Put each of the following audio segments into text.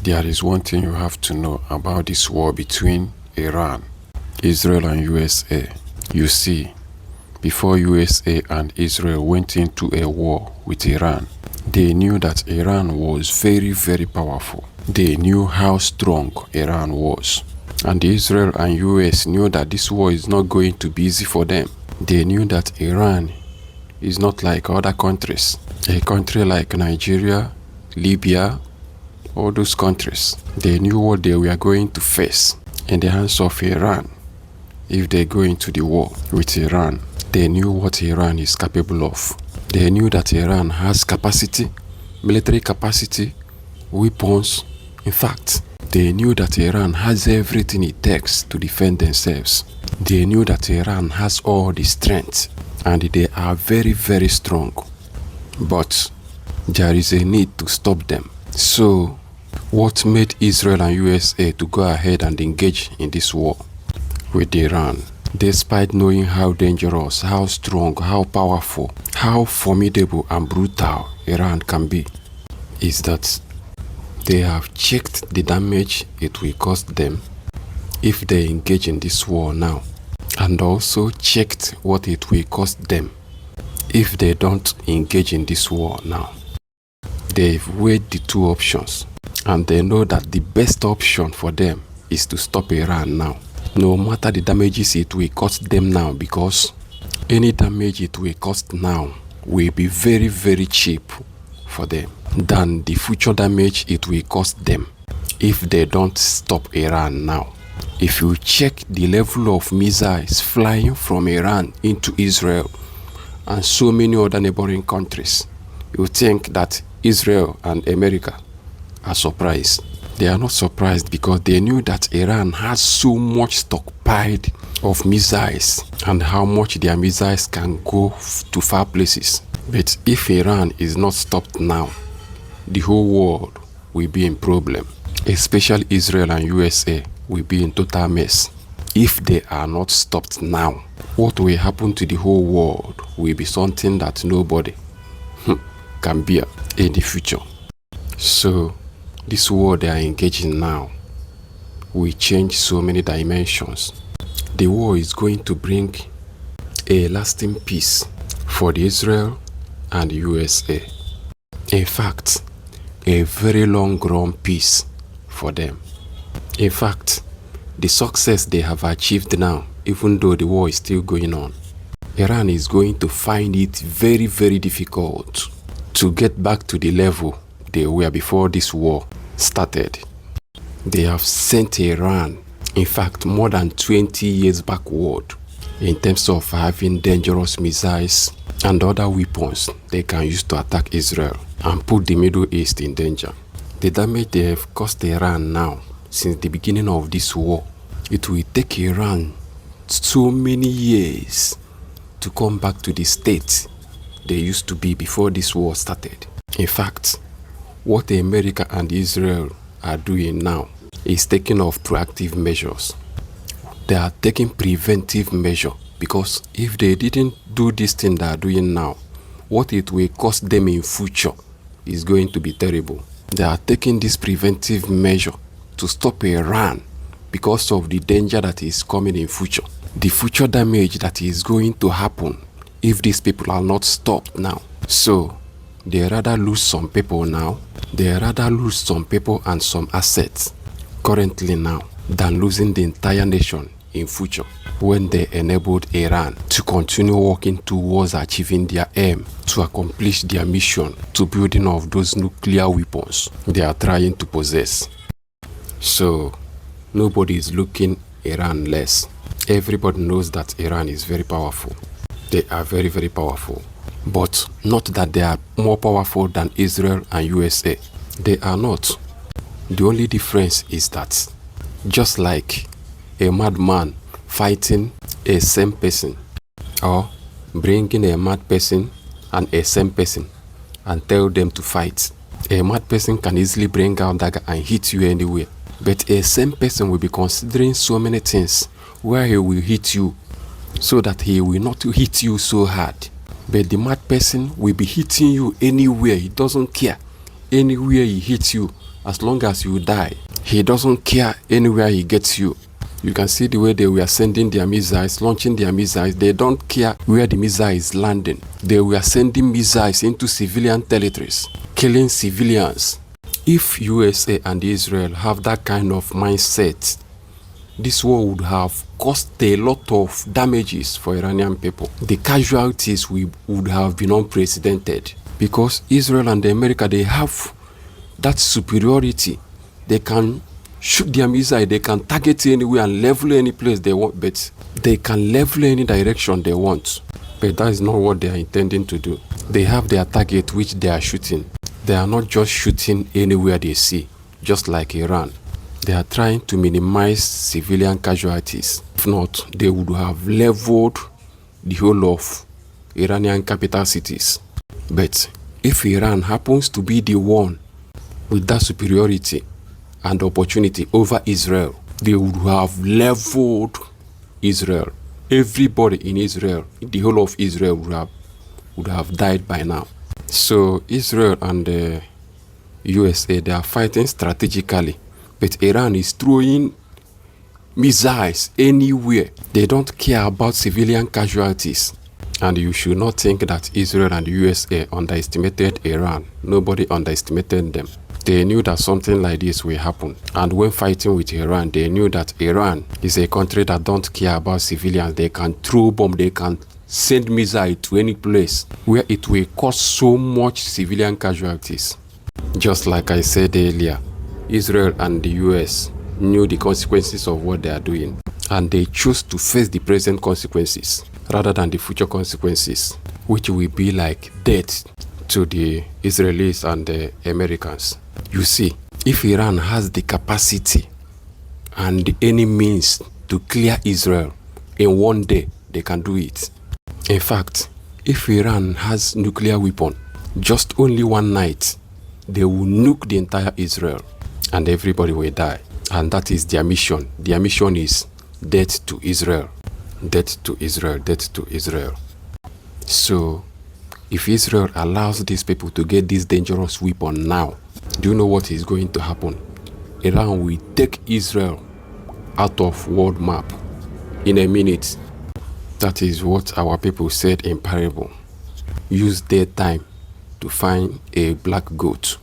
There is one thing you have to know about this war between Iran, Israel and USA. You see, before USA and Israel went into a war with Iran, they knew that Iran was very, very powerful. They knew how strong Iran was. And Israel and US knew that this war is not going to be easy for them. They knew that Iran is not like other countries. A country like Nigeria, Libya, all those countries. They knew what they were going to face in the hands of Iran if they go into the war with Iran. They knew what Iran is capable of. They knew that Iran has capacity, military capacity, weapons. In fact, they knew that Iran has everything it takes to defend themselves. They knew that Iran has all the strength and they are very, very strong. But there is a need to stop them. So, what made Israel and USA to go ahead and engage in this war with Iran, despite knowing how dangerous, how strong, how powerful, how formidable and brutal Iran can be, is that they have checked the damage it will cost them if they engage in this war now, and also checked what it will cost them if they don't engage in this war now. They've weighed the two options, and they know that the best option for them is to stop Iran now, no matter the damages it will cost them now, because any damage it will cost now will be very, very cheap for them than the future damage it will cost them if they don't stop Iran now. If you check the level of missiles flying from Iran into Israel and so many other neighboring countries, you think that Israel and America are surprised. They are not surprised because they knew that Iran has so much stockpiled of missiles and how much their missiles can go to far places. But if Iran is not stopped now, the whole world will be in problem. Especially Israel and USA will be in total mess. If they are not stopped now, what will happen to the whole world will be something that nobody can bear in the future. So, this war they are engaging now will change so many dimensions. The war is going to bring a lasting peace for the Israel and the USA. In fact, a very long-run peace for them. In fact, the success they have achieved now, even though the war is still going on, Iran is going to find it very, very difficult to get back to the level they were before this war started. They have sent Iran, in fact, more than 20 years backward in terms of having dangerous missiles and other weapons they can use to attack Israel and put the Middle East in danger. The damage they have caused Iran now, since the beginning of this war, it will take Iran so many years to come back to the state they used to be before this war started. In fact, what America and Israel are doing now is taking of proactive measures. They are taking preventive measure, because if they didn't do this thing they are doing now, what it will cost them in future is going to be terrible. They are taking this preventive measure to stop Iran because of the danger that is coming in future. The future damage that is going to happen if these people are not stopped now. So, they rather lose some people now, they rather lose some people and some assets currently now than losing the entire nation in future when they enabled Iran to continue working towards achieving their aim to accomplish their mission to building of those nuclear weapons they are trying to possess. So, nobody is looking Iran less. Everybody knows that Iran is very powerful. They are very, very powerful. But not that they are more powerful than Israel and USA. They are not. The only difference is that just like a madman fighting a same person, or bringing a mad person and a same person and tell them to fight, a mad person can easily bring out dagger and hit you anywhere. But a same person will be considering so many things where he will hit you so that he will not hit you so hard. But the mad person will be hitting you anywhere. He doesn't care. Anywhere he hits you, as long as you die. He doesn't care anywhere he gets you. You can see the way they were sending their missiles, launching their missiles. They don't care where the missile is landing. They were sending missiles into civilian territories, killing civilians. If USA and Israel have that kind of mindset, this war would have caused a lot of damages for Iranian people. The casualties would have been unprecedented, because Israel and America, they have that superiority. They can shoot their missile, they can target anywhere and level any place they want, but they can level any direction they want. But that is not what they are intending to do. They have their target which they are shooting. They are not just shooting anywhere they see, just like Iran. They are trying to minimize civilian casualties. If not, they would have leveled the whole of Iranian capital cities. But if Iran happens to be the one with that superiority and opportunity over Israel, they would have leveled Israel. Everybody in Israel, the whole of Israel would have died by now. So Israel and the USA, they are fighting strategically, but Iran is throwing missiles anywhere. They don't care about civilian casualties. And you should not think that Israel and the USA underestimated Iran. Nobody underestimated them. They knew that something like this will happen. And when fighting with Iran, they knew that Iran is a country that don't care about civilians. They can throw bombs, they can send missiles to any place where it will cause so much civilian casualties. Just like I said earlier, Israel and the US knew the consequences of what they are doing, and they chose to face the present consequences rather than the future consequences, which will be like death to the Israelis and the Americans. You see, if Iran has the capacity and any means to clear Israel in one day, they can do it. In fact, if Iran has nuclear weapon, just only one night, they will nuke the entire Israel and everybody will die. And that is their mission. Their mission is death to Israel. Death to Israel, death to Israel. So, if Israel allows these people to get this dangerous weapon now, do you know what is going to happen? Iran will take Israel out of world map in a minute. That is what our people said in parable. Use daytime to find a black goat.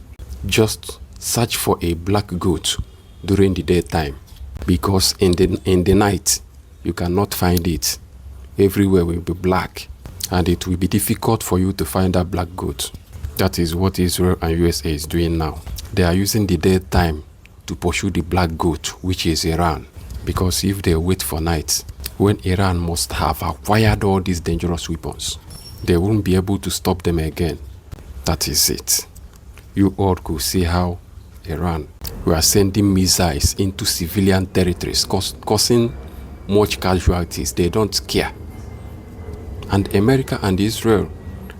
Just search for a black goat during the daytime, because in the night you cannot find it. Everywhere will be black, and it will be difficult for you to find that black goat. That is what Israel and USA is doing now. They are using the daytime to pursue the black goat, which is Iran. Because if they wait for night, when Iran must have acquired all these dangerous weapons, they won't be able to stop them again. That is it. You all could see how Iran were sending missiles into civilian territories, causing much casualties. They don't care. And America and Israel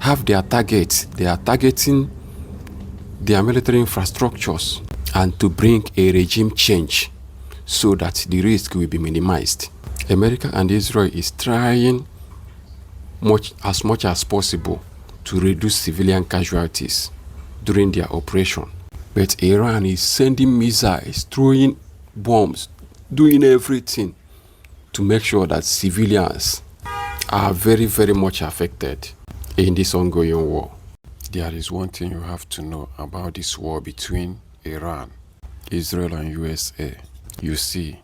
have their targets. They are targeting their military infrastructures and to bring a regime change so that the risk will be minimized. America and Israel is trying as much as possible to reduce civilian casualties during their operation. But Iran is sending missiles, throwing bombs, doing everything to make sure that civilians are very, very much affected in this ongoing war. There is one thing you have to know about this war between Iran, Israel and USA. You see,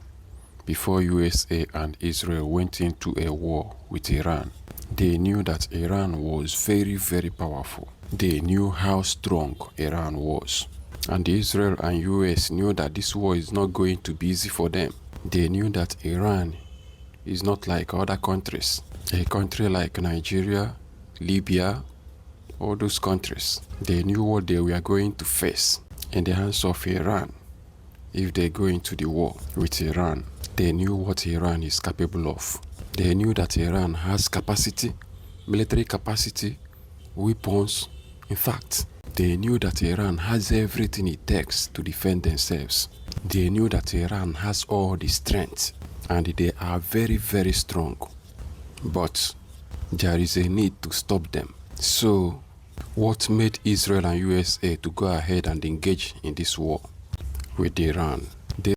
before USA and Israel went into a war with Iran, they knew that Iran was very, very powerful. They knew how strong Iran was. And Israel and US knew that this war is not going to be easy for them. They knew that Iran is not like other countries. A country like Nigeria, Libya, all those countries. They knew what they were going to face in the hands of Iran if they go into the war with Iran. They knew what Iran is capable of. They knew that Iran has capacity, military capacity, weapons. In fact, they knew that Iran has everything it takes to defend themselves. They knew that Iran has all the strength and they are very, very strong. But there is a need to stop them. So, what made Israel and USA to go ahead and engage in this war? with Iran.